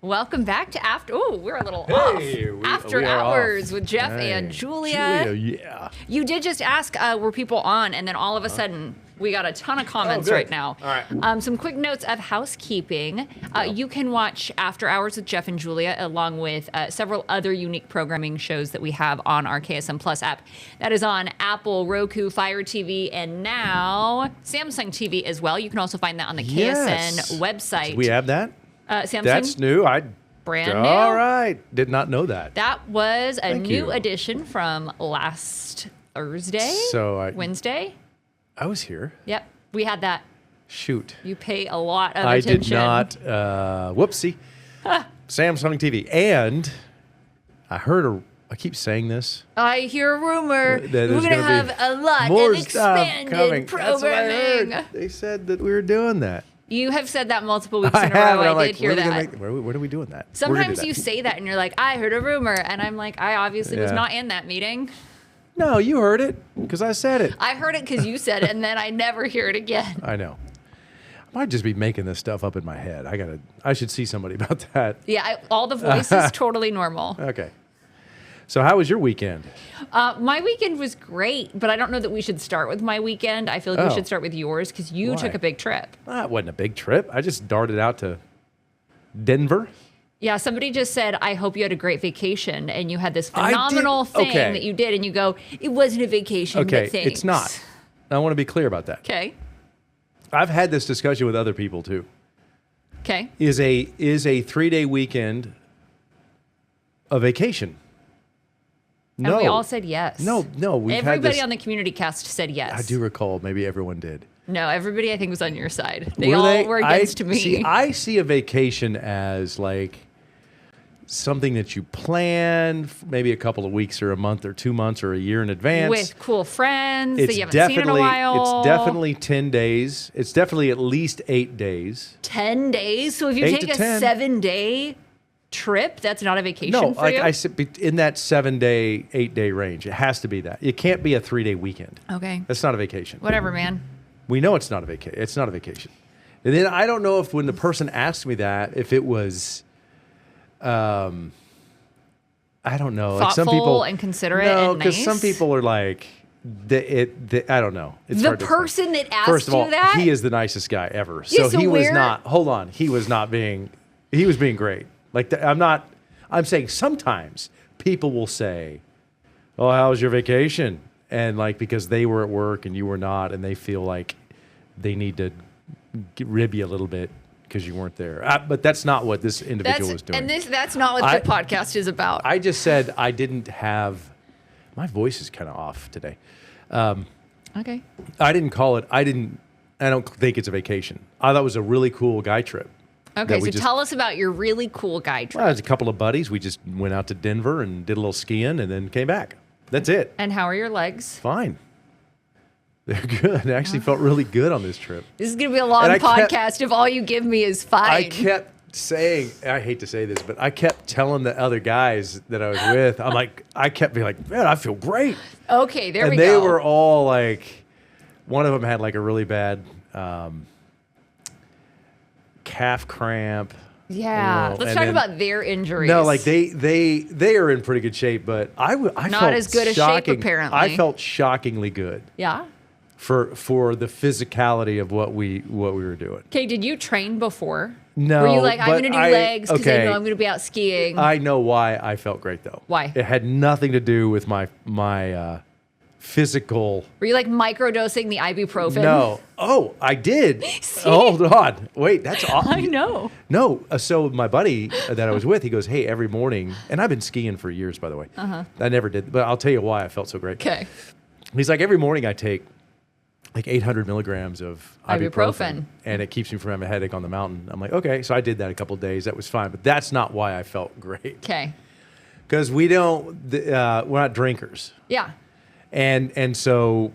Welcome back to After. Oh, we're a little Hey, off. After Hours with Jeff and Julia. Yeah. You did just ask, were people on? And then all of a sudden, we got a ton of comments right now. All right. Some quick notes of housekeeping. You can watch After Hours with Jeff and Julia along with several other unique programming shows that we have on our KSM Plus app. That is on Apple, Roku, Fire TV, and now Samsung TV as well. You can also find that on the KSN website. We have that? Samsung. That's new. Brand new. All right. Did not know that. That was a Thank new you. addition from last Thursday, Wednesday. I was here. Yep, we had that. Shoot. You pay a lot of I attention. did not. Whoopsie. Samsung TV. And I heard I keep saying this. I hear a rumor That we're there's going to gonna have be a lot more of stuff expanded coming. That's what I programming. heard. They said that we were doing that. You have said that multiple weeks I in a have. row. And I'm I like, did hear that. When are we doing that? We're gonna do Sometimes that. you say that and you're like, I heard a rumor. And I'm like, I obviously was Yeah. not in that meeting. No, you heard it because I said it. I heard it because you said it, and then I never hear it again. I know. I might just be making this stuff up in my head. I should see somebody about that. Yeah, all the voices totally normal. Okay. So how was your weekend? My weekend was great, but I don't know that we should start with my weekend. I feel like we Oh. should start with yours because you Why? took a big trip. It wasn't a big trip. I just darted out to Denver. Yeah, somebody just said, I hope you had a great vacation and you had this I did- phenomenal thing okay. that you did. And you go, it wasn't a vacation, Okay, but thanks. it's not. I want to be clear about that. Okay. I've had this discussion with other people too. Okay. Is a 3-day weekend a vacation? And No. we all said yes. No. We've had Everybody this. on the community cast said yes. I do recall. Maybe everyone did. No, everybody I think was on your side. They all were against me. See, I see a vacation as like something that you plan maybe a couple of weeks or a month or 2 months or a year in advance. With cool friends that you haven't seen in a while. It's definitely 10 days. It's definitely at least 8 days. 10 days? So if you 8 take to a 10. 7-day trip, that's not a vacation No, for like you? I said, in that 7-day, 8-day range. It has to be that. It can't be a 3-day weekend. Okay. That's not a vacation. Whatever, man. We know it's not a vacation. It's not a vacation. And then I don't know if when the person asked me that, if it was, I don't know. Like some Thoughtful people and considerate No, and because nice? some people are like, I don't know. It's The hard to explain. person that asked First of all, you that? he is the nicest guy ever. Yeah, So so he was where- not. Hold on, he was not being. He was being great. Like I'm not. I'm saying sometimes people will say, "Oh, how was your vacation?" And like because they were at work and you were not, and they feel like they need to rib you a little bit because you weren't there. But that's not what this individual was doing. And that's not what the podcast is about. I just said I didn't have. My voice is kind of off today. Okay. I didn't call it. I don't think it's a vacation. I thought it was a really cool guy trip. Okay, so tell us about your really cool guy trip. Well, there's a couple of buddies. We just went out to Denver and did a little skiing and then came back. That's it. And how are your legs? Fine. They're good. I actually felt really good on this trip. This is going to be a long And I podcast if all you give me is fine. I kept saying, I hate to say this, but I kept telling the other guys that I was with, I kept being like, man, I feel great. Okay, there we And go. they were all like, one of them had like a really bad calf cramp. Yeah. Let's talk about their injuries. No, like they are in pretty good shape, but I Not felt as good a shape, shocking- apparently. I felt shockingly good Yeah. for the physicality of what we were doing. Okay, did you train before? No, Were you like, I'm but going to do legs because I okay. know I'm going to be out skiing? I know why I felt great though. Why? It had nothing to do with my physical. Were you like microdosing the ibuprofen? No. Oh, I did. See? Hold on. Wait, that's awesome. I know. No. So my buddy that I was with, he goes, hey, every morning, and I've been skiing for years, by the way. I never did, but I'll tell you why I felt so great. Okay. He's like, every morning I take like 800 milligrams of ibuprofen, Ibuprofen. and it keeps me from having a headache on the mountain. I'm like, okay. So I did that a couple of days. That was fine, but that's not why I felt great. Okay. Because we're not drinkers. Yeah. And so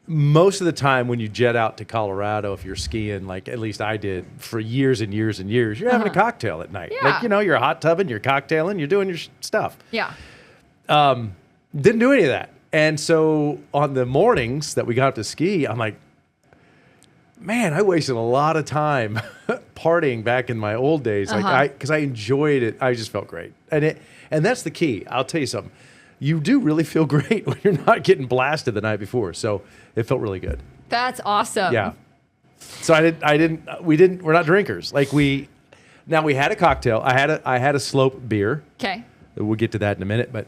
most of the time when you jet out to Colorado, if you're skiing, like at least I did for years and years and years, you're having a cocktail at night. Yeah. Like, you're hot tubbing, you're cocktailing, you're doing your stuff. Yeah. Didn't do any of that. And so on the mornings that we got up to ski, I'm like, man, I wasted a lot of time partying back in my old days. Like because I enjoyed it. I just felt great. And that's the key. I'll tell you something. You do really feel great when you're not getting blasted the night before. So it felt really good. That's awesome. Yeah. So we're not drinkers. Like we had a cocktail. I had a slope beer. Okay. We'll get to that in a minute, but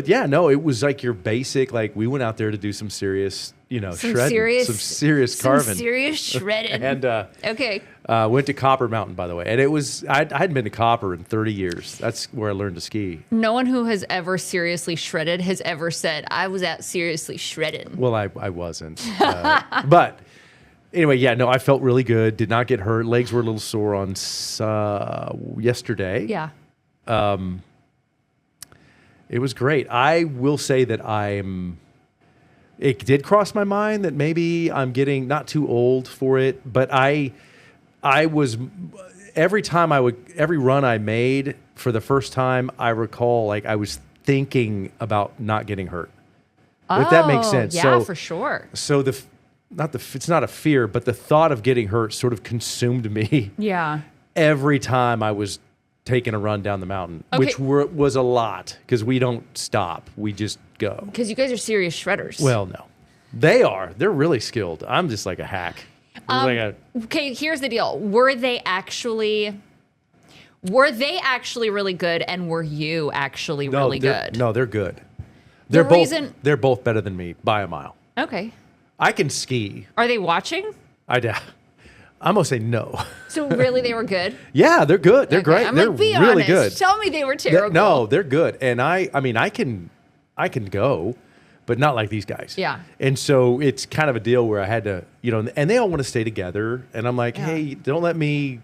yeah, no, it was like your basic, like we went out there to do some serious, shredding, some serious carving. Some serious shredding. And okay. Went to Copper Mountain, by the way. And it was, I hadn't been to Copper in 30 years. That's where I learned to ski. No one who has ever seriously shredded has ever said, I was out seriously shredding. Well, I wasn't. But anyway, yeah, no, I felt really good. Did not get hurt. Legs were a little sore on yesterday. Yeah. It was great. I will say that it did cross my mind that maybe I'm getting not too old for it, but I was, every run I made for the first time, I recall like I was thinking about not getting hurt. If that makes sense. Yeah, for sure. So it's not a fear, but the thought of getting hurt sort of consumed me. Yeah. Every time I was taking a run down the mountain, which was a lot because we don't stop. We just go. Because you guys are serious shredders. Well, no. They are. They're really skilled. I'm just like a hack. Okay, here's the deal. Were they actually really good, and were you actually really good? No, they're good. They're both better than me by a mile. Okay. I can ski. Are they watching? I'm going to say no. So really they were good? Yeah, they're good. They're great. I'm they're like, be really honest. good. Tell me they were terrible. No, they're good. And I mean, I can go, but not like these guys. Yeah. And so it's kind of a deal where I had to, and they all want to stay together. And I'm like, hey, don't let me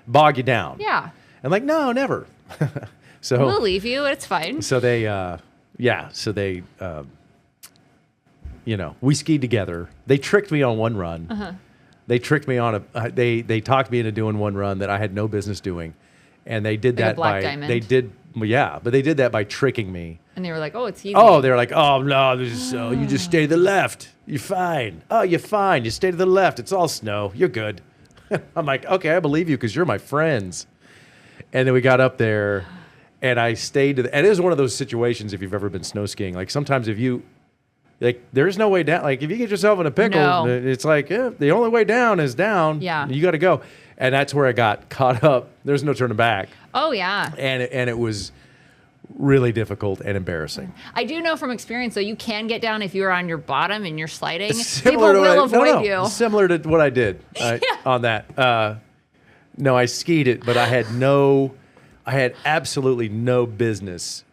bog you down. Yeah. And like, no, never. So we'll leave you. It's fine. So they, we skied together. They tricked me on one run. Uh-huh. They tricked me on they talked me into doing one run that I had no business doing. And they did that by, diamond. but they did that by tricking me. And they were like, oh, it's easy. Oh, they're like, oh, no, you just stay to the left. You're fine. Oh, you're fine. You stay to the left. It's all snow. You're good. I'm like, okay, I believe you because you're my friends. And then we got up there and I stayed and it was one of those situations if you've ever been snow skiing. Like sometimes there's no way down. Like if you get yourself in a pickle, it's like the only way down is down. Yeah. You got to go. And that's where I got caught up. There's no turning back. Oh, yeah. And it was really difficult and embarrassing. I do know from experience, though, you can get down if you're on your bottom and you're sliding. Similar People will avoid you. Similar to what I did on that. No, I skied it, but I had absolutely no business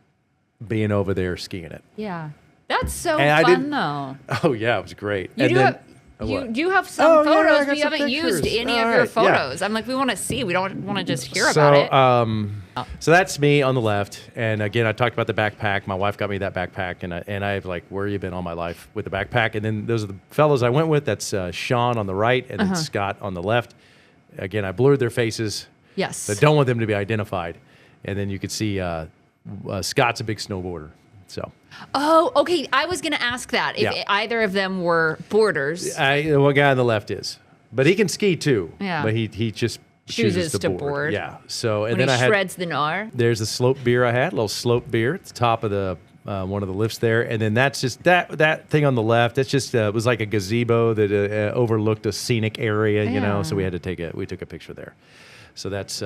being over there skiing it. Yeah. That's so fun, though. Oh, yeah, it was great. You do have some photos, but you haven't used any of your photos. Yeah. I'm like, we want to see. We don't want to just hear about it. So that's me on the left. And again, I talked about the backpack. My wife got me that backpack. And I've like, where you been all my life with the backpack? And then those are the fellows I went with. That's Sean on the right and then Scott on the left. Again, I blurred their faces. Yes. I don't want them to be identified. And then you could see Scott's a big snowboarder. So. Oh, okay. I was going to ask that if either of them were boarders. One guy on the left is, but he can ski too. Yeah. But he just chooses to board. Yeah. So and when then he shreds the gnar. There's a slope beer I had, a little slope beer at the top of the one of the lifts there, and then that's just that thing on the left. That's just it was like a gazebo that overlooked a scenic area, So we took a picture there. So that's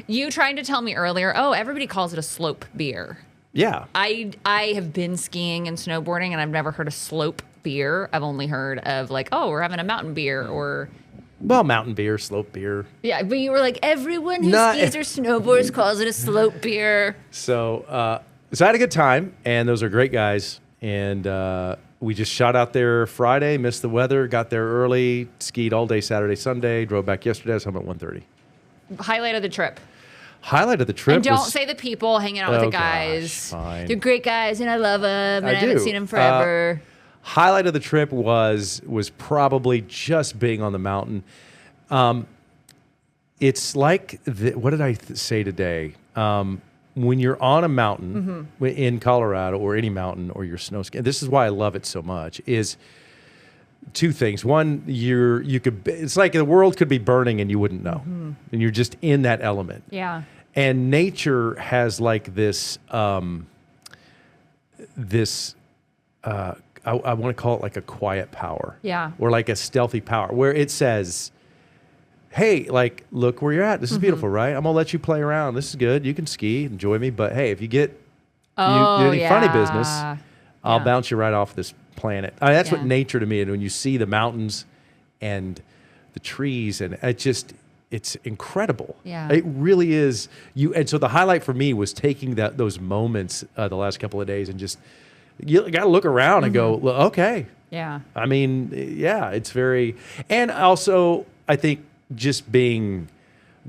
you trying to tell me earlier. Oh, everybody calls it a slope beer. Yeah. I have been skiing and snowboarding, and I've never heard of slope beer. I've only heard of like, oh, we're having a mountain beer or. Well, mountain beer, slope beer. Yeah, but you were like, everyone who skis or snowboards calls it a slope beer. So I had a good time, and those are great guys. And we just shot out there Friday, missed the weather, got there early, skied all day Saturday, Sunday, drove back yesterday. I was home at 1:30. Highlight of the trip. Highlight of the trip. And don't say the people hanging out with the guys. Gosh, fine. They're great guys, and I love them, and I haven't seen them forever. Highlight of the trip was probably just being on the mountain. It's like what did I say today? When you're on a mountain in Colorado or any mountain or you're snow skiing, this is why I love it so much. Is two things. One, it's like the world could be burning and you wouldn't know. And you're just in that element. Yeah. And nature has like this, I want to call it like a quiet power. Yeah. Or like a stealthy power where it says, hey, like, look where you're at. This is beautiful, right? I'm going to let you play around. This is good. You can ski, enjoy me. But hey, if you get any funny business, I'll bounce you right off this planet. I mean, that's what nature to me, and when you see the mountains and the trees, and it's incredible. Yeah. It really is. And so the highlight for me was taking those moments the last couple of days and just, you got to look around and go, well, okay. Yeah. I mean, yeah, it's very, and also I think just being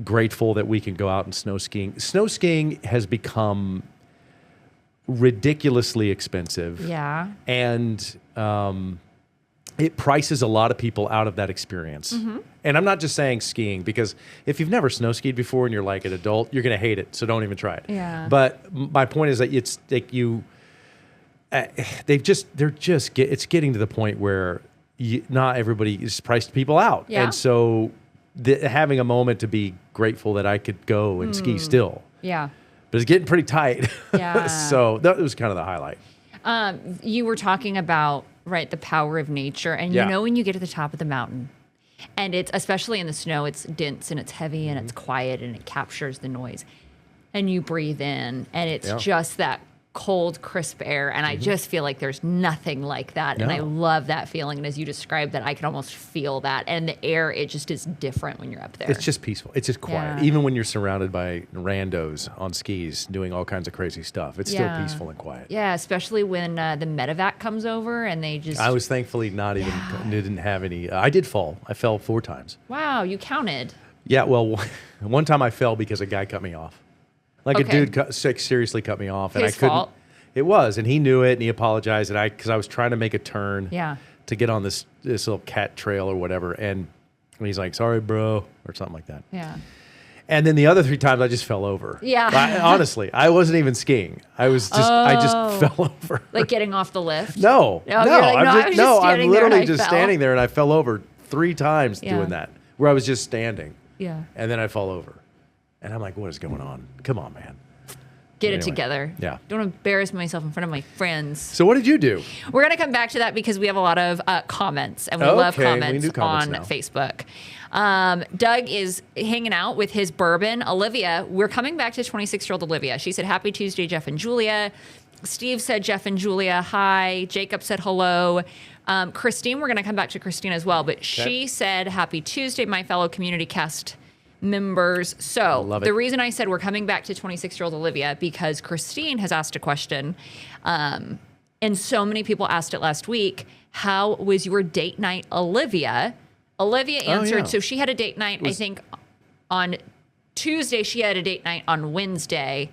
grateful that we can go out and snow skiing. Snow skiing has become ridiculously expensive. Yeah. And it prices a lot of people out of that experience. And I'm not just saying skiing, because if you've never snow skied before and you're like an adult, you're going to hate it. So don't even try it. Yeah. But my point is that it's like it's getting to the point where not everybody is priced people out. Yeah. And so having a moment to be grateful that I could go and ski still. Yeah. But it's getting pretty tight. Yeah. So that was kind of the highlight. You were talking about, right, the power of nature. And you know when you get to the top of the mountain, and it's, especially in the snow, it's dense and it's heavy and it's quiet and it captures the noise. And you breathe in, and it's just that cold, crisp air. And I just feel like there's nothing like that. No. And I love that feeling. And as you described that, I can almost feel that. And the air, it just is different when you're up there. It's just peaceful. It's just quiet. Yeah. Even when you're surrounded by randos on skis doing all kinds of crazy stuff, it's still peaceful and quiet. Yeah, especially when the medevac comes over and they just... I was thankfully didn't have any. I did fall. I fell 4 times. Wow, you counted. Yeah, well, one time I fell because a guy cut me off. Like a dude seriously cut me off. And His I couldn't. fault? It was, and he knew it, and he apologized. And because I was trying to make a turn to get on this little cat trail or whatever. And he's like, sorry, bro, or something like that. Yeah. And then the other 3 times I just fell over. Yeah. Honestly, I wasn't even skiing. I just fell over. Like getting off the lift? No. You're like, I'm literally just standing there, and I fell over 3 times Yeah. doing that, where I was just standing. Yeah. And then I fall over. And I'm like, what is going on? Come on, man. Get it Anyway. together. Yeah. Don't embarrass myself in front of my friends. So what did you do? We're going to come back to that because we have a lot of comments, and we love Okay, we comments, do comments on now. Facebook. Doug is hanging out with his bourbon. Olivia, we're coming back to 26-year-old Olivia. She said, happy Tuesday, Jeff and Julia. Steve said, Jeff and Julia, hi. Jacob said, hello. Christine, we're going to come back to Christine as well, but she said, happy Tuesday, my fellow community cast members. So Love it. the reason I said we're coming back to 26-year-old Olivia, because Christine has asked a question, and so many people asked it last week. How was your date night, Olivia? Olivia answered, so she had a date night, I think, on Tuesday. She had a date night on Wednesday,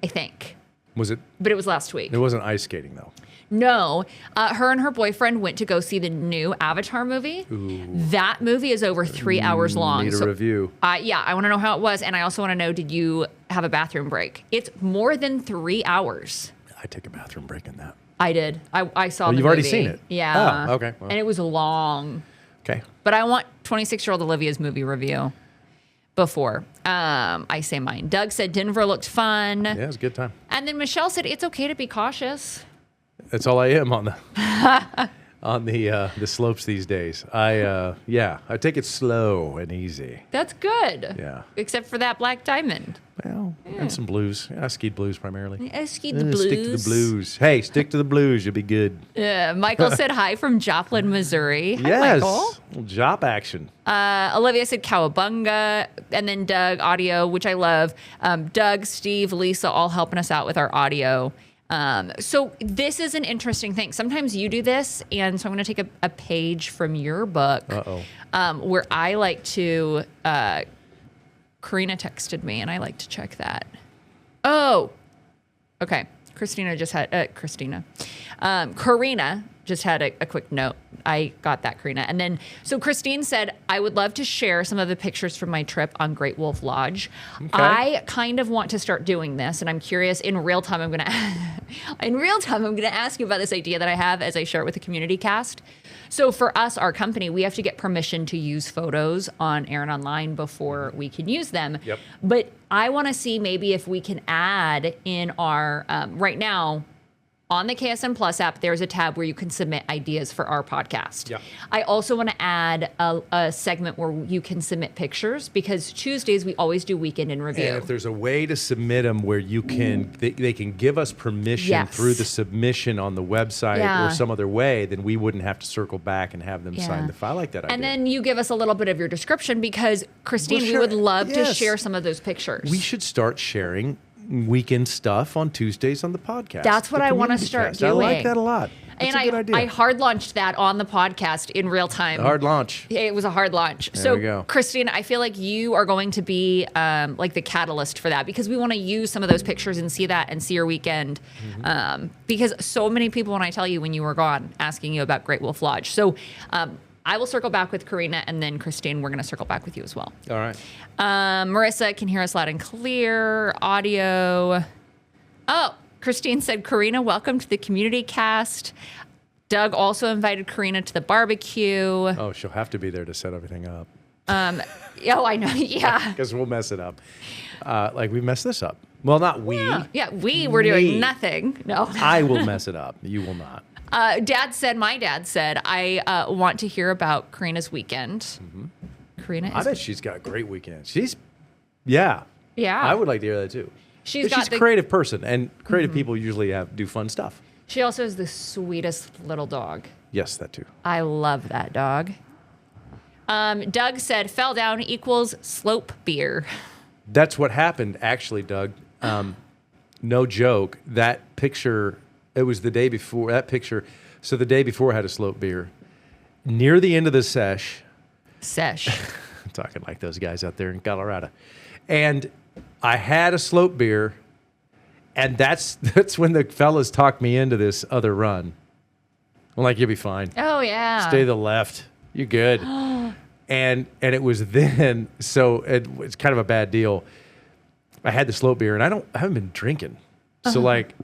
I think. Was it? But it was last week. It wasn't ice skating, though. No. Her and her boyfriend went to go see the new Avatar movie. Ooh. That movie is over 3 hours long. Need a review. Yeah, I want to know how it was. And I also want to know, did you have a bathroom break? It's more than 3 hours. I take a bathroom break in that. I did. I saw the movie. You've already seen it? Yeah. Oh, okay. Well. And it was long. Okay. But I want 26-year-old Olivia's movie review before I say mine. Doug said Denver looked fun. Yeah, it was a good time. And then Michelle said it's okay to be cautious. That's all I am on the slopes these days. I take it slow and easy. That's good. Yeah. Except for that black diamond. Well, and some blues. I skied blues primarily. I skied the blues. Stick to the blues. Hey, stick to the blues. You'll be good. Michael said hi from Joplin, Missouri. Hi, Yes. Michael. Little Jop action. Olivia said cowabunga. And then Doug, audio, which I love. Doug, Steve, Lisa, all helping us out with our audio. So this is an interesting thing. Sometimes you do this, and so I'm going to take a page from your book. Where I like to... Karina texted me, and I like to check that. Oh, okay. Karina just had a quick note. I got that, Karina. And then, so Christine said, I would love to share some of the pictures from my trip on Great Wolf Lodge. Okay. I kind of want to start doing this, and I'm curious. In real time, I'm going to ask you about this idea that I have as I share it with the community cast. So for us, our company, we have to get permission to use photos on Air and Online before we can use them. Yep. But I want to see maybe if we can add in our, right now, on the KSM Plus app, there's a tab where you can submit ideas for our podcast. Yeah. I also want to add a segment where you can submit pictures, because Tuesdays we always do Weekend in Review. And if there's a way to submit them where you can, they can give us permission Yes. through the submission on the website Yeah. or some other way, then we wouldn't have to circle back and have them Yeah. sign the file. I like that idea. And then you give us a little bit of your description, because Christine, Well, we would sure. love to Yes. share some of those pictures. We should start sharing weekend stuff on Tuesdays on the podcast. That's what the I want to community start cast. doing. I like that a lot. That's and a good idea. I hard launched that on the podcast in real time. Hard launch. It was a hard launch. There So, we go. Christine, I feel like you are going to be like the catalyst for that, because we want to use some of those pictures and see that and see your weekend. Because so many people, when I tell you when you were gone, asking you about Great Wolf Lodge. So I will circle back with Karina, and then Christine, we're going to circle back with you as well. All right. Marissa can hear us loud and clear. Audio. Oh, Christine said, Karina, welcome to the community cast. Doug also invited Karina to the barbecue. Oh, she'll have to be there to set everything up. Oh, I know. Yeah. Because we'll mess it up. Like we messed this up. Well, not we. Yeah, we were doing nothing. No. I will mess it up. You will not. My dad said, I want to hear about Karina's weekend. Mm-hmm. Karina I is, bet she's got a great weekend. Yeah. Yeah. I would like to hear that too. She's She's a creative person, and creative people usually do fun stuff. she also is the sweetest little dog. Yes, that too. I love that dog. Doug said, fell down equals slope beer. That's what happened, actually, Doug. No joke. That picture, it was the day before. That picture, so the day before I had a slope beer. Near the end of the sesh, I'm talking like those guys out there in Colorado, and I had a slope beer, and that's when the fellas talked me into this other run. I'm like, you'll be fine. Oh, yeah. Stay to the left. You're good. and it was then, so it's kind of a bad deal. I had the slope beer, and I haven't been drinking. So like,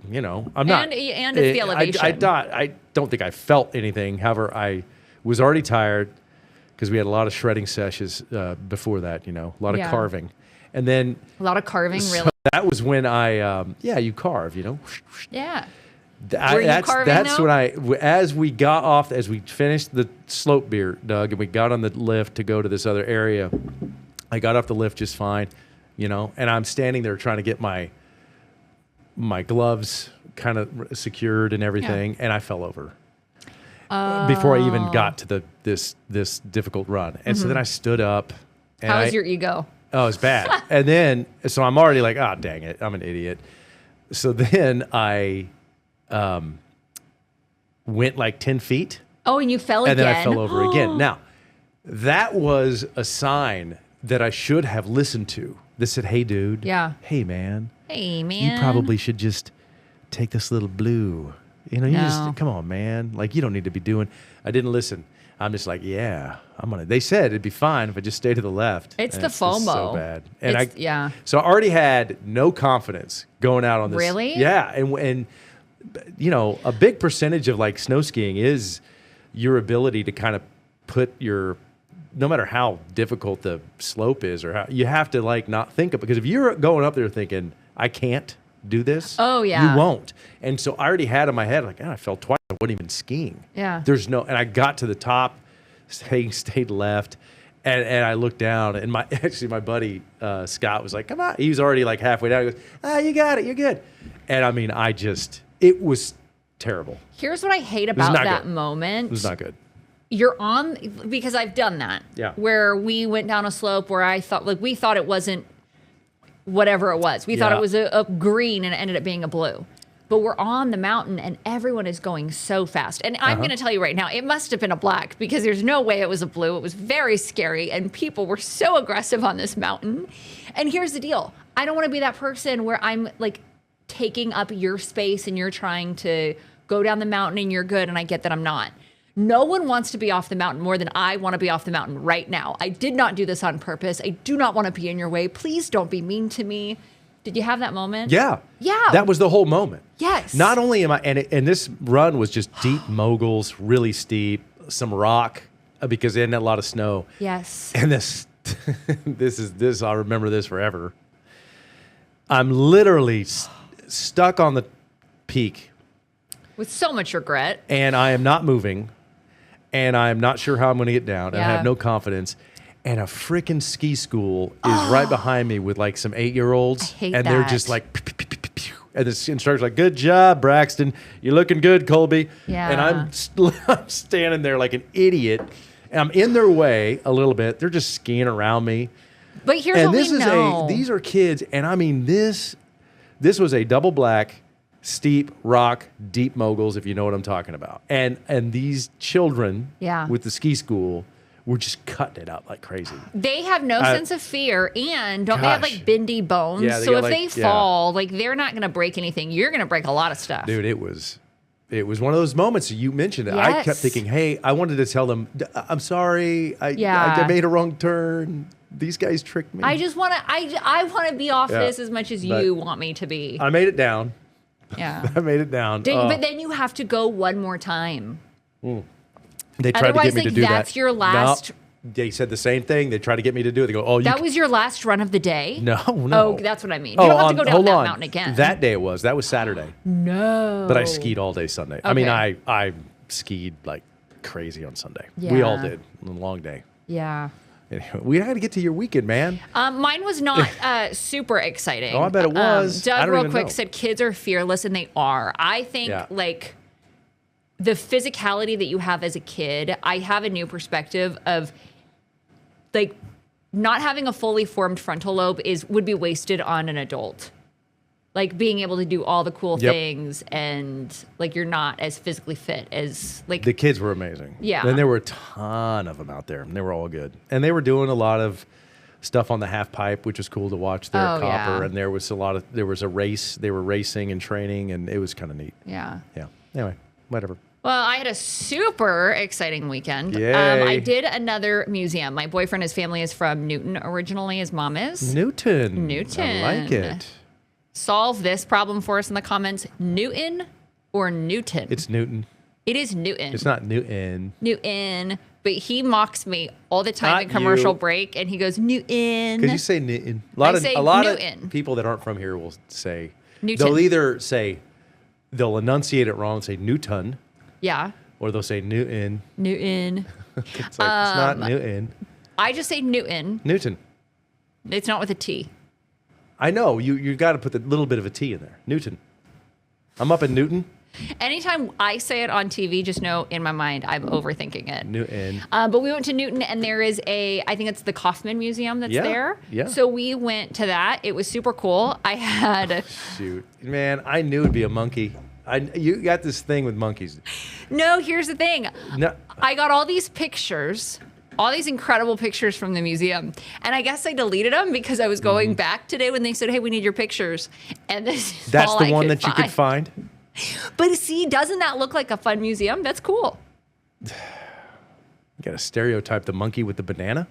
I'm not. And it's the elevation. I don't think I felt anything. However, I was already tired because we had a lot of shredding sessions before that, a lot of carving. And then a lot of carving, really. so that was when you carve, Yeah. Were you carving that's though? when as we finished the slope beer, Doug, and we got on the lift to go to this other area, I got off the lift just fine, and I'm standing there trying to get my gloves kind of secured and everything, and I fell over before I even got to this difficult run. And so then I stood up. And How was your ego? Oh, it's bad. And then, so I'm already like, oh, dang it, I'm an idiot. So then I went like 10 feet. Oh, and you fell again? And then I fell over again. Now, that was a sign that I should have listened to. That said, hey, dude. Yeah. Hey, man. Hey, man. You probably should just take this little blue. Come on, man. Like, you don't need to be doing. I didn't listen. I'm just like, yeah, I'm gonna. They said it'd be fine if I just stay to the left. It's and the it's just FOMO. so bad. And yeah. So I already had no confidence going out on this. Really? Yeah, and a big percentage of like snow skiing is your ability to kind of put your, no matter how difficult the slope is or how you have to like not think of, because if you're going up there thinking I can't do this, oh yeah, you won't. And so I already had in my head like, I fell twice. I wasn't even skiing. Yeah. And I got to the top, stayed left, and I looked down, and my buddy Scott was like, come on. He was already like halfway down. He goes, you got it, you're good. And I mean, it was terrible. Here's what I hate about that moment. It was not good. You're on, because I've done that. Yeah. Where we went down a slope where we thought it wasn't whatever it was. We thought it was a green and it ended up being a blue. But we're on the mountain and everyone is going so fast. And I'm going to tell you right now, it must have been a black, because there's no way it was a blue. It was very scary and people were so aggressive on this mountain. And here's the deal. I don't want to be that person where I'm like taking up your space and you're trying to go down the mountain and you're good. And I get that I'm not. No one wants to be off the mountain more than I want to be off the mountain right now. I did not do this on purpose. I do not want to be in your way. Please don't be mean to me. Did you have that moment? Yeah. Yeah. That was the whole moment. Yes. Not only am I, and this run was just deep moguls, really steep, some rock, because they had a lot of snow. Yes. And this, I'll remember this forever. I'm literally stuck on the peak. With so much regret. And I am not moving. And I'm not sure how I'm going to get down. And I have no confidence. And a freaking ski school is right behind me with like some 8-year-olds. I hate and that. they're just like, pew, pew, pew, pew, pew. And the instructor's like, good job, Braxton. You're looking good, Colby. Yeah. And I'm standing there like an idiot. And I'm in their way a little bit. They're just skiing around me. But here's And what this we is know. these are kids. And I mean, this was a double black, steep rock, deep moguls, if you know what I'm talking about. And these children with the ski school were just cutting it up like crazy. They have no sense of fear, and don't they have like bendy bones? Yeah, so if got, they fall, like they're not going to break anything. You're going to break a lot of stuff. Dude, it was one of those moments you mentioned it. Yes. I kept thinking, hey, I wanted to tell them, I'm sorry, I made a wrong turn. These guys tricked me. I just want to. I want to be off this as much as you want me to be. I made it down. Yeah, I made it down. But then you have to go one more time. They tried to get me to do that. That's your last. No, they said the same thing. They tried to get me to do it. They go, oh, that was your last run of the day? No. Oh, that's what I mean. You don't have to go down that mountain again. That day it was. That was Saturday. No. But I skied all day Sunday. Okay. I mean, I skied like crazy on Sunday. We all did. A long day. Yeah. Anyway, we had to get to your weekend, man. Mine was not super exciting. Oh, I bet it was. Doug, real quick, said kids are fearless, and they are. I think, like, the physicality that you have as a kid, I have a new perspective of, like, not having a fully formed frontal lobe would be wasted on an adult. Like, being able to do all the cool things, and, like, you're not as physically fit as, like... The kids were amazing. Yeah. And there were a ton of them out there, and they were all good. And they were doing a lot of stuff on the half pipe, which was cool to watch there at Copper. Yeah. And there was a race. They were racing and training, and it was kind of neat. Yeah. Yeah. Anyway, whatever. Well, I had a super exciting weekend. Yay. I did another museum. My boyfriend, his family is from Newton originally. His mom is. Newton. Newton. I like it. Solve this problem for us in the comments. Newton or Newton? It's Newton. It is Newton. It's not Newton. Newton. But he mocks me all the time Not in commercial you. break, and he goes, Newton. Because you say Newton. A say lot Newton. of people that aren't from here will say, Newton. they'll either say, they'll enunciate it wrong and say Newton, Yeah. or they'll say Newton. Newton. It's like, it's not Newton. I just say Newton. Newton. It's not with a T. I know. You got to put the little bit of a T in there. Newton. I'm up in Newton. Anytime I say it on TV, just know in my mind I'm overthinking it. Newton. But we went to Newton, and there is I think it's the Kaufman Museum that's there. Yeah. So we went to that. It was super cool. I had... Shoot. Man, I knew it'd be a monkey. You got this thing with monkeys. No, here's the thing. No. I got all these pictures, all these incredible pictures from the museum. And I guess I deleted them because I was going back today when they said, hey, we need your pictures. And this is That's all the I one could that you could find? But see, doesn't that look like a fun museum? That's cool. You got to stereotype the monkey with the banana?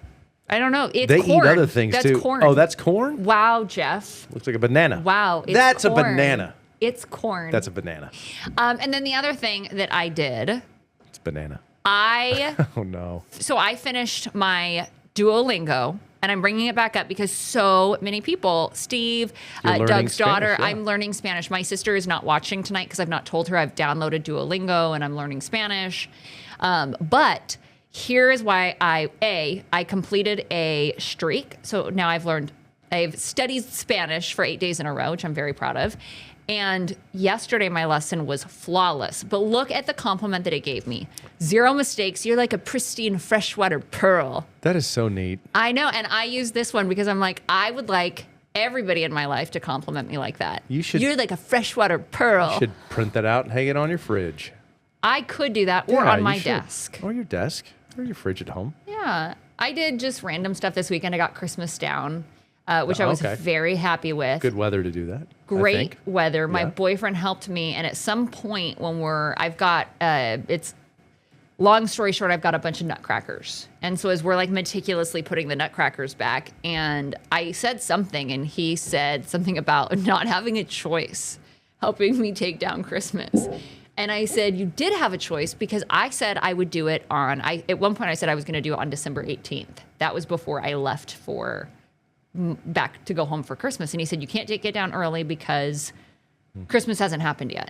I don't know. It's They corn. eat other things That's too. Corn. Oh, that's corn? Wow, Jeff. Looks like a banana. Wow. It's That's corn. a banana. It's corn. That's a banana. And then the other thing that I did, It's banana. Oh no. So I finished my Duolingo, and I'm bringing it back up because so many people, Steve, You're learning Doug's daughter, Spanish, yeah. I'm learning Spanish. My sister is not watching tonight because I've not told her I've downloaded Duolingo and I'm learning Spanish. But here is why I completed a streak. So now I've studied Spanish for 8 days in a row, which I'm very proud of. And yesterday, my lesson was flawless. But look at the compliment that it gave me. 0 mistakes. You're like a pristine freshwater pearl. That is so neat. I know. And I use this one because I'm like, I would like everybody in my life to compliment me like that. You're like a freshwater pearl. You should print that out and hang it on your fridge. I could do that, or Yeah, on you my should. desk. Or your desk. Or your fridge at home. Yeah. I did just random stuff this weekend. I got Christmas down. which I was Okay. very happy with. Good weather to do that. I Great think. weather. My Yeah. boyfriend helped me, and at some point when I've got it's long story short, I've got a bunch of nutcrackers, and so as we're like meticulously putting the nutcrackers back, and I said something, and he said something about not having a choice, helping me take down Christmas. And I said, you did have a choice, because I said I would do it at one point I said I was going to do it on December 18th. That was before I left back to go home for Christmas. And he said, you can't take it down early because Christmas hasn't happened yet.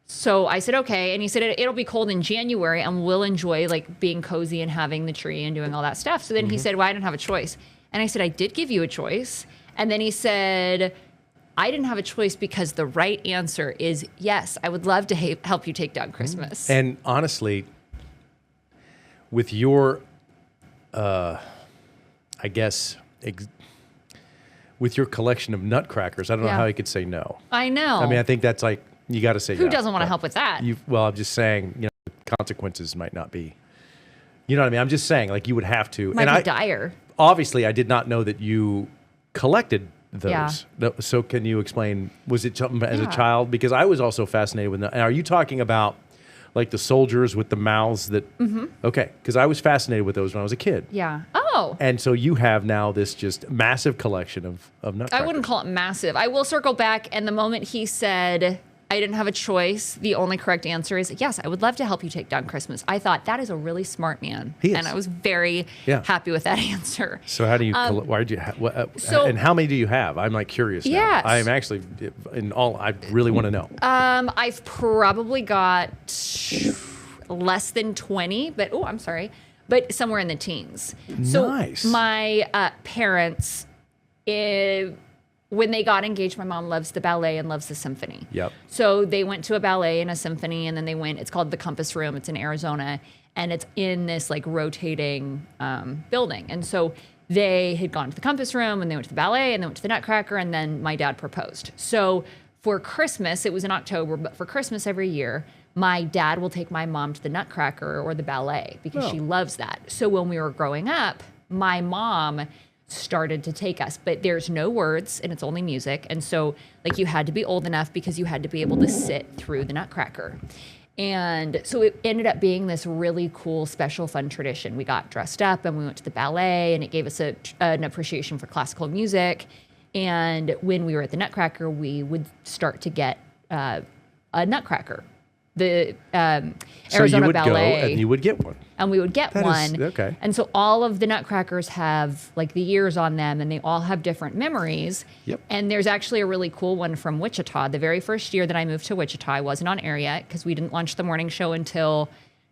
So I said, okay. And he said, it'll be cold in January and we'll enjoy like being cozy and having the tree and doing all that stuff. So then he said, well, I didn't have a choice. And I said, I did give you a choice. And then he said, I didn't have a choice because the right answer is yes, I would love to help you take down Christmas. And honestly, with your, I guess, with your collection of nutcrackers, I don't know how you could say no. I know. I mean, I think that's like, you got to say who doesn't want to help with that? Well, I'm just saying, the consequences might not be, you know what I mean? I'm just saying, like, you would have to. Might be dire. Obviously, I did not know that you collected those. Yeah. So can you explain, was it something as a child? Because I was also fascinated with that. Are you talking about like the soldiers with the mouths that, okay, because I was fascinated with those when I was a kid. Yeah. Oh. And so you have now this just massive collection of nutcrackers. I wouldn't call it massive. I will circle back, and the moment he said I didn't have a choice, the only correct answer is yes, I would love to help you take down Christmas. I thought that is a really smart man. He is. And I was very happy with that answer. So how do you, why did you, and how many do you have? I'm like curious now. Yes. I'm actually, I really want to know. I've probably got less than 20, but somewhere in the teens. Nice. So my parents, when they got engaged, my mom loves the ballet and loves the symphony. Yep. So they went to a ballet and a symphony, and then it's called the Compass Room. It's in Arizona, and it's in this like rotating building. And so they had gone to the Compass Room, and they went to the ballet, and they went to the Nutcracker, and then my dad proposed. So for Christmas, it was in October, but for Christmas every year, my dad will take my mom to the Nutcracker or the ballet because she loves that. So when we were growing up, my mom started to take us, but there's no words and it's only music. And so like you had to be old enough because you had to be able to sit through the Nutcracker. And so it ended up being this really cool, special, fun tradition. We got dressed up and we went to the ballet, and it gave us an appreciation for classical music. And when we were at the Nutcracker, we would start to get a Nutcracker. The Arizona Ballet. Go and you would get one. And we would get one. Okay. And so all of the Nutcrackers have like the years on them, and they all have different memories. Yep. And there's actually a really cool one from Wichita. The very first year that I moved to Wichita, I wasn't on air yet because we didn't launch the morning show until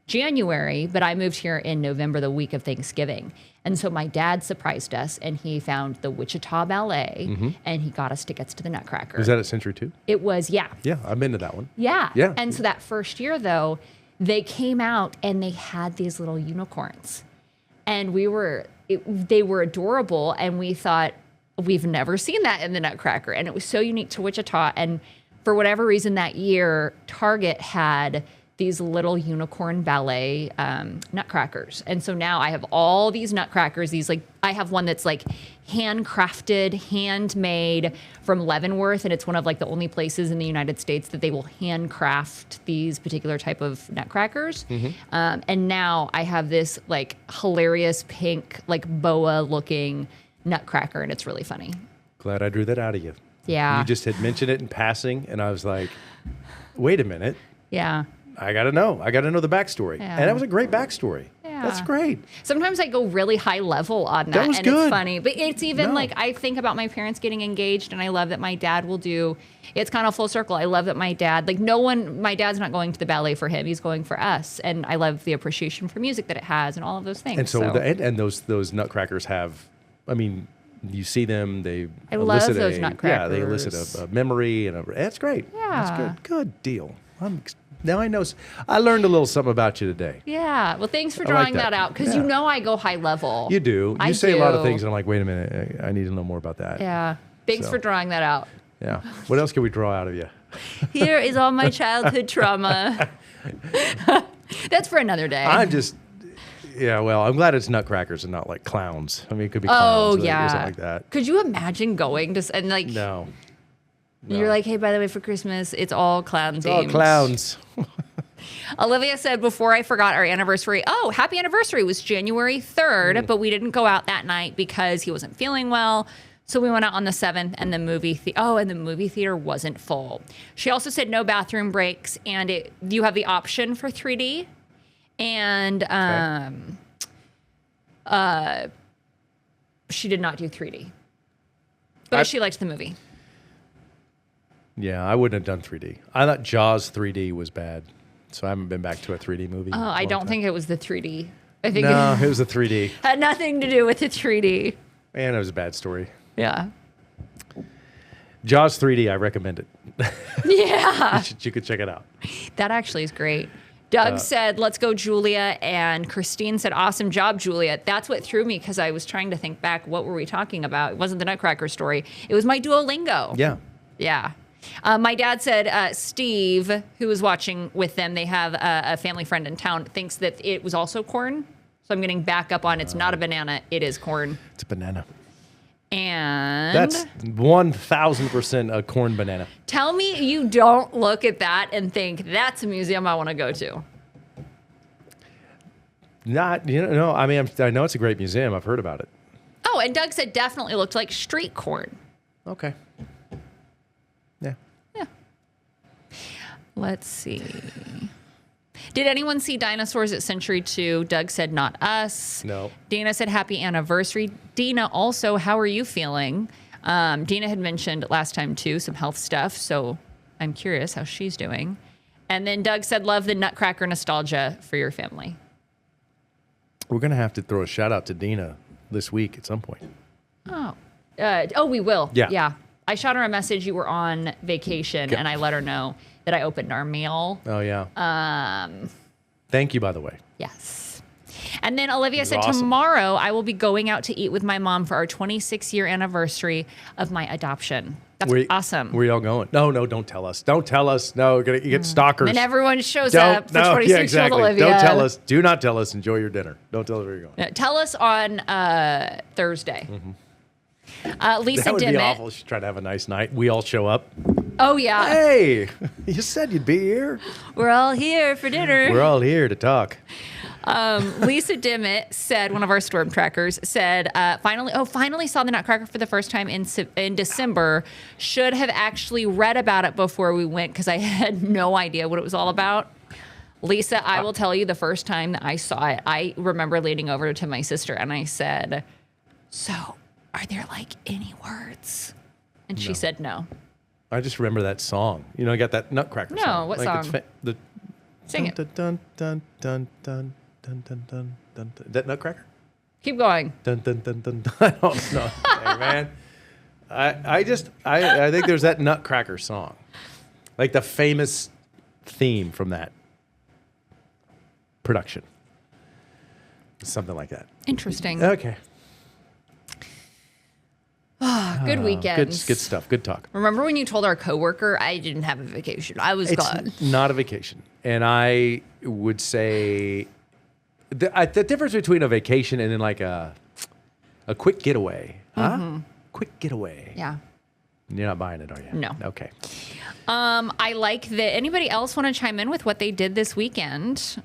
January, but I moved here in November, the week of Thanksgiving. And so my dad surprised us, and he found the Wichita Ballet, and he got us tickets to the Nutcracker. Was that at Century 2? It was, yeah. Yeah, I've been to that one. Yeah. Yeah. And so that first year, though, they came out and they had these little unicorns. And they were adorable, and we thought, we've never seen that in the Nutcracker. And it was so unique to Wichita. And for whatever reason that year, Target had these little unicorn ballet nutcrackers. And so now I have all these nutcrackers. I have one that's like handcrafted, handmade from Leavenworth. And it's one of like the only places in the United States that they will handcraft these particular type of nutcrackers. And now I have this like hilarious pink, like boa looking nutcracker. And it's really funny. Glad I drew that out of you. Yeah. You just had mentioned it in passing, and I was like, wait a minute. Yeah. I got to know the backstory. Yeah. And that was a great backstory. Yeah. That's great. Sometimes I go really high level on that, That was and good. it's funny. But it's even like I think about my parents getting engaged, and I love that my dad will do. It's kind of full circle. I love that my dad, my dad's not going to the ballet for him. He's going for us, and I love the appreciation for music that it has, and all of those things. And so, those nutcrackers have, I mean, you see them, I love those nutcrackers. Yeah, they elicit a memory, and that's great. Yeah. That's good. Good deal. Now I know. I learned a little something about you today. Yeah. Well, thanks for I like drawing that. that out, because Yeah. I go high level. You do. I You say a lot of do. things, and I'm like, wait a minute, I need to know more about that. Yeah. Thanks for drawing that out. Yeah. What else can we draw out of you? Here is all my childhood trauma. That's for another day. I'm just, Yeah, well, I'm glad it's Nutcrackers and not like clowns. I mean, it could be Oh, clowns yeah. or something like that. Could you imagine going to, and like, No. you're like, hey, by the way, for Christmas, it's all clown It's themed. all clowns. Olivia said, before I forgot our anniversary, happy anniversary was January 3rd, but we didn't go out that night because he wasn't feeling well. So we went out on the 7th, and the movie theater wasn't full. She also said no bathroom breaks, and you have the option for 3D. And she did not do 3D. But she liked the movie. Yeah, I wouldn't have done 3D. I thought Jaws 3D was bad, so I haven't been back to a 3D movie. Oh, I don't think it was the 3D. I think No, it was a 3D. had nothing to do with the 3D. And it was a bad story. Yeah. Jaws 3D, I recommend it. Yeah. You could check it out. That actually is great. Doug said, let's go, Julia. And Christine said, awesome job, Julia. That's what threw me because I was trying to think back. What were we talking about? It wasn't the Nutcracker story. It was my Duolingo. Yeah. Yeah. My dad said Steve, who was watching with them, they have a family friend in town, thinks that it was also corn. So I'm getting back up on it's not a banana. It is corn. It's a banana. And That's 1,000% a corn banana. tell me you don't look at that and think that's a museum I want to go to. Not, I mean, I know it's a great museum. I've heard about it. Oh, and Doug said definitely looked like street corn. Okay. Yeah. Yeah. Let's see. Did anyone see Dinosaurs at Century 2? Doug said not us. No. Dana said happy anniversary. Dina also, how are you feeling? Dina had mentioned last time too some health stuff, so I'm curious how she's doing. And then Doug said love the Nutcracker nostalgia for your family. We're going to have to throw a shout out to Dina this week at some point. Oh, we will. Yeah. Yeah. I shot her a message. You were on vacation, and I let her know that I opened our mail. Oh, yeah. Thank you, by the way. Yes. And then Olivia said, awesome. tomorrow I will be going out to eat with my mom for our 26-year anniversary of my adoption. That's awesome. Where y'all going? No, don't tell us. Don't tell us. No, you get stalkers. And everyone shows up for 26-year-old exactly. Olivia. Don't tell us. Do not tell us. Enjoy your dinner. Don't tell us where you're going. Yeah, tell us on Thursday. Mm-hmm. Lisa That would Dimmitt. be awful. She's trying to have a nice night. We all show up. Oh, yeah. Hey, you said you'd be here. We're all here for dinner. We're all here to talk. Lisa Dimmitt said, one of our storm trackers said, finally saw the Nutcracker for the first time in December. Should have actually read about it before we went because I had no idea what it was all about. Lisa, I will tell you the first time that I saw it, I remember leaning over to my sister and I said, so are there like any words? And she said no. I just remember that song. I got that Nutcracker song. No, what it's song? Sing it. Dun, dun, dun, dun, dun, dun, dun, dun, dun. Is that Nutcracker? Keep going. Dun, dun, dun, dun, dun. I don't know. Hey, man. I think there's that Nutcracker song. Like the famous theme from that production. Something like that. Interesting. Okay. Good weekend. Good stuff. Good talk. Remember when you told our coworker I didn't have a vacation? I was gone. It's not a vacation. And I would say the difference between a vacation and then like a quick getaway. Huh? Quick getaway. Yeah. You're not buying it, are you? No. Okay. I like that. Anybody else want to chime in with what they did this weekend?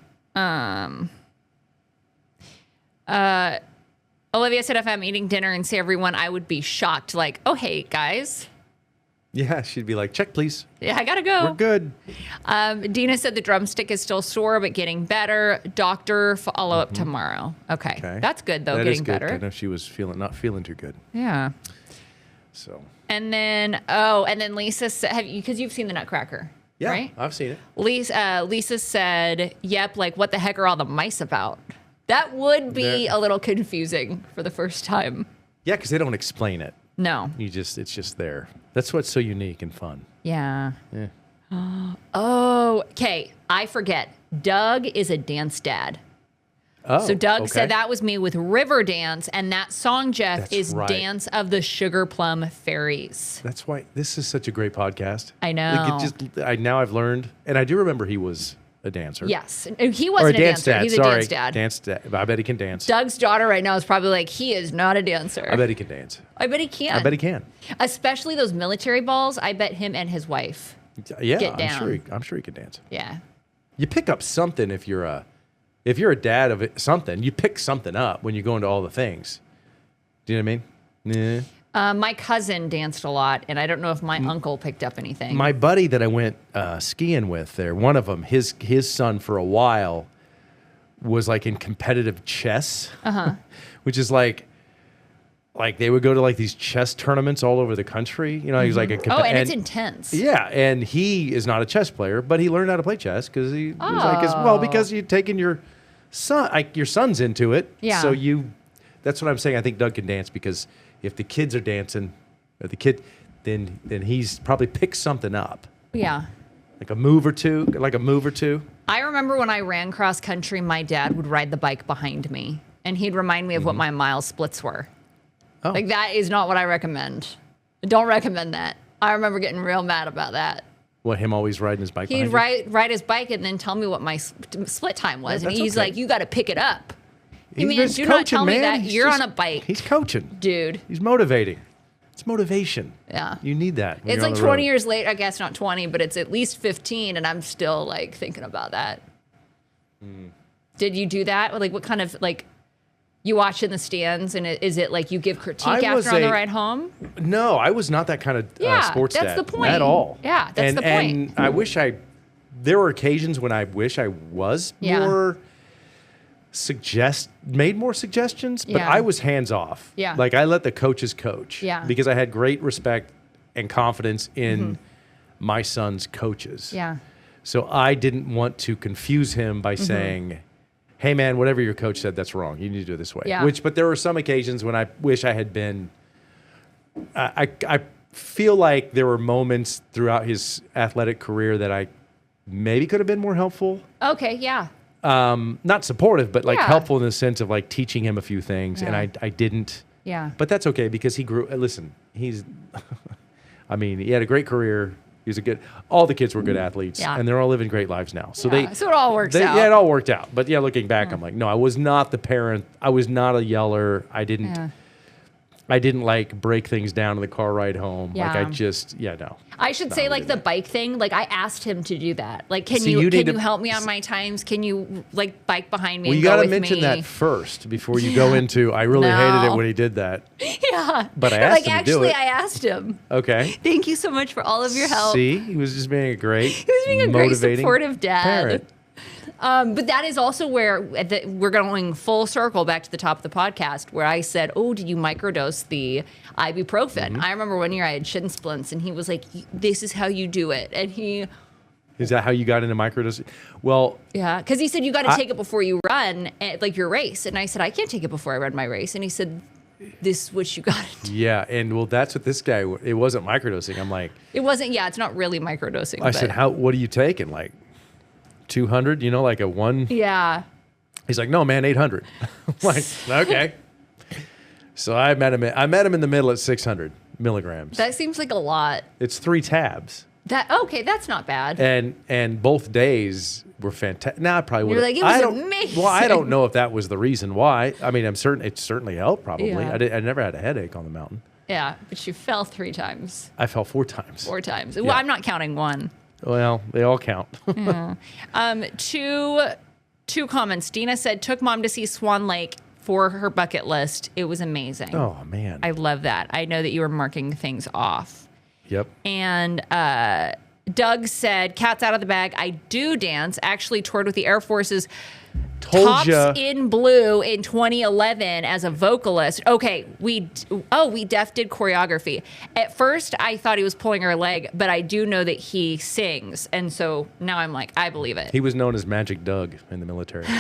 Olivia said if I'm eating dinner and see everyone, I would be shocked. Like, oh, hey, guys. Yeah, she'd be like, check, please. Yeah, I got to go. We're good. Dina said the drumstick is still sore, but getting better. Doctor, follow up tomorrow. Okay. That's good, though, That getting is good. better. I know she was not feeling too good. Yeah. So. And then, Lisa said, because you've seen the Nutcracker, Yeah, right? I've seen it. Lisa said, yep, like, what the heck are all the mice about? That would be a little confusing for the first time. Yeah, because they don't explain it. No. It's just there. That's what's so unique and fun. Yeah. Yeah. Oh, okay. I forget. Doug is a dance dad. Oh, So Doug okay. said that was me with River Dance, and that song, Jeff, That's is right. Dance of the Sugar Plum Fairies. That's why this is such a great podcast. I know. Like now I've learned, and I do remember he was a dancer. Yes. He Or wasn't a dance dancer. dad. He's Sorry. a dance dad. Dance dad. I bet he can dance. Doug's daughter right now is probably like, he is not a dancer. I bet he can dance. I bet he can. I bet he can. Especially those military balls. I bet him and his wife. Yeah, Get down. I'm sure he can dance. Yeah. You pick up something if you're a dad of something. You pick something up when you go into all the things. Do you know what I mean? Yeah. My cousin danced a lot, and I don't know if my uncle picked up anything. My buddy that I went skiing with there, one of them, his son for a while was like in competitive chess, which is like they would go to like these chess tournaments all over the country. You know, he was like a it's intense. Yeah, and he is not a chess player, but he learned how to play chess because he was like, because you've taken your son, like your son's into it. Yeah. So that's what I'm saying. I think Doug can dance because if the kids are dancing, or the kid, then he's probably picked something up. Yeah. Like a move or two. I remember when I ran cross country, my dad would ride the bike behind me, and he'd remind me of what my mile splits were. Oh. Like, that is not what I recommend. Don't recommend that. I remember getting real mad about that. What, him always riding his bike? He'd ride his bike and then tell me what my split time was, Yeah, and he's like, "You got to pick it up." He's Man, just do not tell me man. that. He's You're just- on a bike, He's coaching. dude. He's motivating. It's motivation. Yeah. You need that. when It's you're on like the 20 road. years later. I guess not 20, but it's at least 15, and I'm still like thinking about that. Did you do that? Like, what kind of like? You watch in the stands, and is it like you give critique after on the ride home? No, I was not that kind of sports that's dad the point. at all. Yeah, that's the point. And I wish there were occasions when I wish I was more made more suggestions, but Yeah. I was hands off. Yeah. Like I let the coaches coach. Yeah. Because I had great respect and confidence in my son's coaches. Yeah. So I didn't want to confuse him by saying, "Hey man, whatever your coach said, that's wrong. You need to do it this way." Yeah. But there were some occasions when I wish I had been. I feel like there were moments throughout his athletic career that I maybe could have been more helpful. Okay. Yeah. Not supportive, but like Yeah. helpful in the sense of like teaching him a few things, and Yeah. I didn't. Yeah. But that's okay because he grew. Listen, he's. I mean, he had a great career. All the kids were good athletes, Yeah. and they're all living great lives now. So Yeah, so it all works out. Yeah, it all worked out. But yeah, looking back, I'm like, no, I was not the parent. I was not a yeller. I didn't like break things down in the car ride home. Yeah. Like I just, no. I should say, like, the bike thing, like, I asked him to do that. Like, can See, you you need can to- you help me on my times? Can you, like, bike behind me Well, and you go got to with mention me? that first before you go into. I really hated it No. when he did that. Yeah. But I asked him to do actually, it. I asked him. Okay. Thank you so much for all of your help. See, he was just being a great, He was being a great motivating supportive dad. parent. But that is also where we're going full circle back to the top of the podcast, where I said, "Oh, did you microdose the ibuprofen?" Mm-hmm. I remember one year I had shin splints, and he was like, "This is how you do it." And Is that how you got into microdosing? Well, yeah, because he said you got to take it before you run, like your race. And I said, "I can't take it before I run my race." And he said, "This is what you got to do." yeah, and well, that's what this guy. It wasn't microdosing. I'm like, It wasn't. Yeah, it's not really microdosing. I said, what are you taking? Like 200? You know, like a one. Yeah. He's like, no, man, 800. I'm like, okay. So I met him in the middle at 600 milligrams. That seems like a lot. It's 3 tabs. Okay, that's not bad. And both days were fantastic. Now I probably would. You're like, it was amazing. Well, I don't know if that was the reason why. I mean, it certainly helped. Probably. Yeah. I never had a headache on the mountain. Yeah, but you fell 3 times. I fell 4 times. 4 times. Yeah. Well, I'm not counting one. Well, they all count. Two comments. Dina said, took mom to see Swan Lake for her bucket list. It was amazing. Oh man. I love that. I know that you were marking things off. Yep. And Doug said, cat's out of the bag. I do dance. Actually toured with the Air Force's Told Tops ya. in Blue in 2011 as a vocalist. Okay, we did choreography. At first, I thought he was pulling her leg, but I do know that he sings. And so now I'm like, I believe it. He was known as Magic Doug in the military. He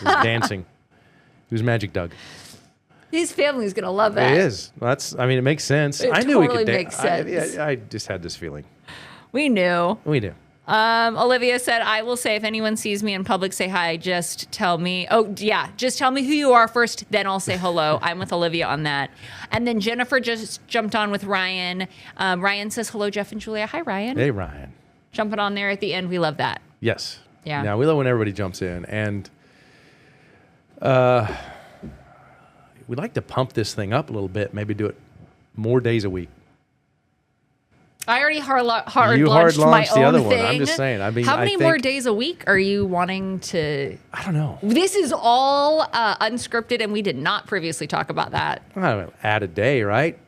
was dancing. He was Magic Doug. His family's going to love that. It is. It makes sense. It I knew he totally could makes dance. sense. I just had this feeling. We knew. We do. Olivia said, I will say if anyone sees me in public, say hi. Just tell me. Oh, yeah. Just tell me who you are first. Then I'll say hello. I'm with Olivia on that. And then Jennifer just jumped on with Ryan. Ryan says, hello, Jeff and Julia. Hi, Ryan. Hey, Ryan. Jumping on there at the end. We love that. Yes. Yeah. Now, we love when everybody jumps in. And we like to pump this thing up a little bit, maybe do it more days a week. I already hard You launched my hard-launched the own other thing. one. I'm just saying. I mean, how many I more think- days a week are you wanting to? I don't know. This is all unscripted, and we did not previously talk about that. I don't know, add a day, right?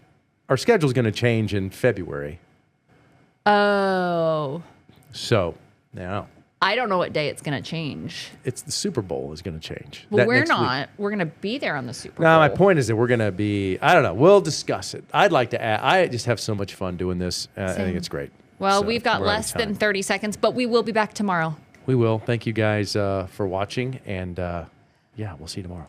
Our schedule's going to change in February. Oh, So, now, I don't know what day it's going to change. it's the Super Bowl is going to change. Well, That we're next week. not. We're going to be there on the Super Bowl. No, my point is that we're going to be, I don't know, we'll discuss it. I'd like to add, I just have so much fun doing this. I think it's great. Well, So, we've got we're out of less than time. 30 seconds, but we will be back tomorrow. We will. Thank you guys for watching. And yeah, we'll see you tomorrow.